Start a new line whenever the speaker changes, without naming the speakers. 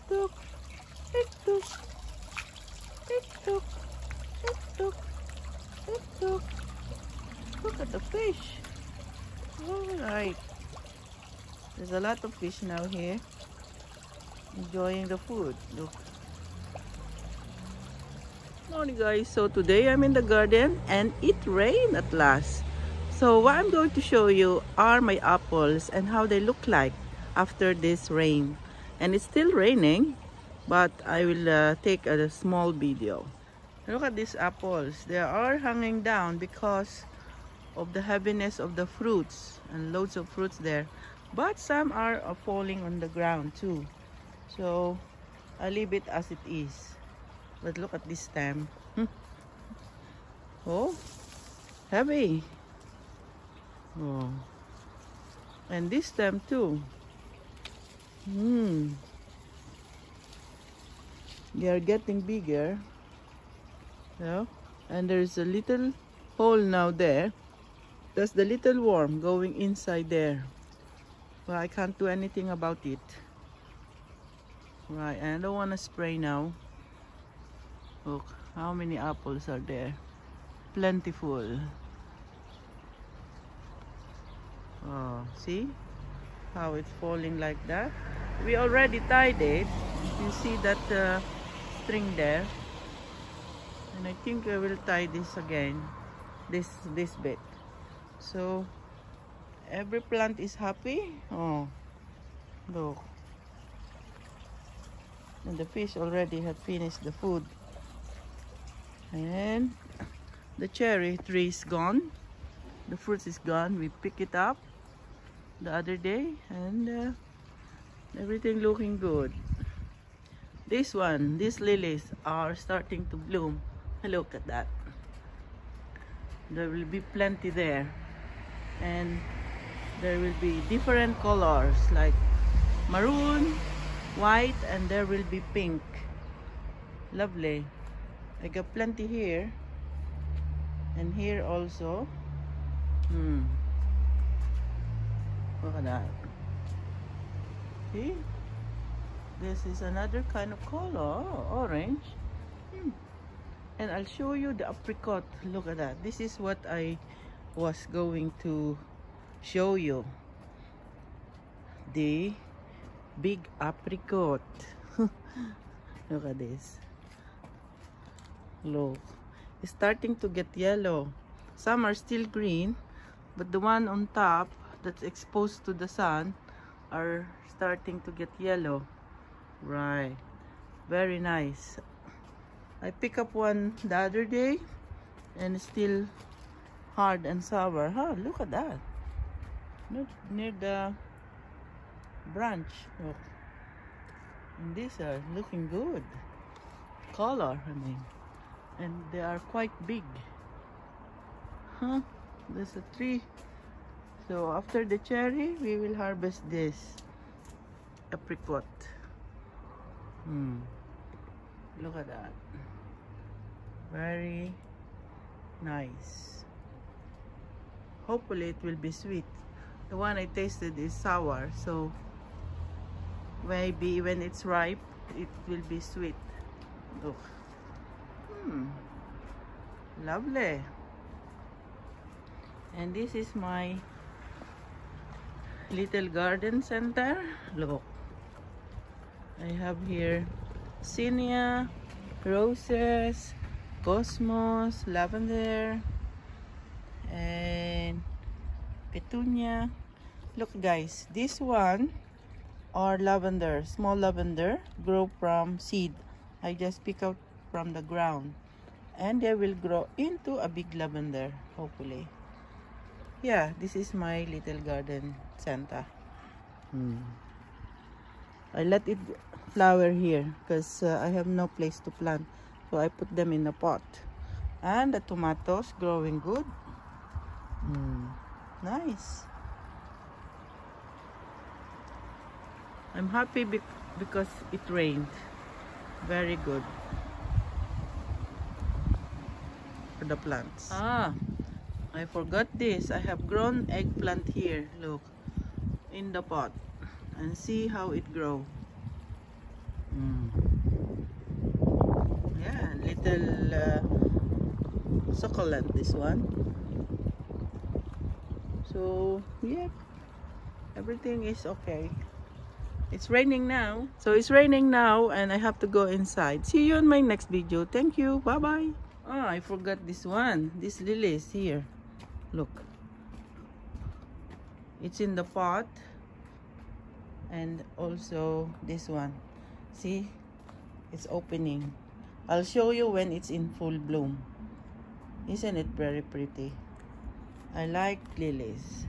Tuk, tuk, tuk, tuk, tuk. Look at the fish. Alright. There's a lot of fish now here. Enjoying the food. Look. Morning guys. So today I'm in the garden and it rained at last. So what I'm going to show you are my apples and how they look like after this rain. And it's still raining, but I will take a small video. Look at these apples. They are hanging down because of the heaviness of the fruits, and loads of fruits there. But some are falling on the ground too. So I leave it as it is. But look at this stem. Oh, heavy. Oh, and this stem too. They are getting bigger. Yeah. And there's a little hole now there. That's the little worm going inside there. Well, I can't do anything about it. Right, and I don't want to spray now. Look, how many apples are there? Plentiful. Oh, see how it's falling like that? We already tied it. You see that string there? And I think I will tie this again. This bit. So every plant is happy. Oh, look. And the fish already had finished the food. And the cherry tree is gone. The fruit is gone. We pick it up the other day and everything looking good. This one, these lilies are starting to bloom. Look at that. There will be plenty there. And there will be different colors like maroon, white, and there will be pink. Lovely. I got plenty here. And here also. Look at that. See? This is another kind of color, orange. And I'll show you the apricot. Look at that. This is what I was going to show you. The big apricot. Look at this. Look. It's starting to get yellow. Some are still green, but the one on top that's exposed to the sun are starting to get yellow. Right. Very nice. I picked up one the other day and it's still hard and sour. Look at that. Near the branch. Look. And these are looking good. Color, I mean. And they are quite big. There's a tree. So after the cherry, we will harvest this apricot. Look at that. Very nice. Hopefully it will be sweet. The one I tasted is sour, so maybe when it's ripe, it will be sweet. Look. Lovely. And this is my little garden center. Look. I have here zinnia, roses, cosmos, lavender, and petunia. Look guys, this one are lavender, small lavender, grow from seed. I just pick out from the ground and they will grow into a big lavender, hopefully. Yeah, this is my little garden center. I let it flower here because I have no place to plant, so I put them in a pot. And the tomatoes growing good. Nice. I'm happy because it rained. Very good for the plants. I forgot this. I have grown eggplant here. Look, in the pot, and see how it grow. Mm. Yeah, little succulent, this one. So yeah, everything is okay. It's raining now. So it's raining now and I have to go inside. See you in my next video. Thank you. Bye bye. Oh, I forgot this one. This lily is here. Look. It's in the pot. And also this one. See? It's opening. I'll show you when it's in full bloom. Isn't it very pretty? I like lilies.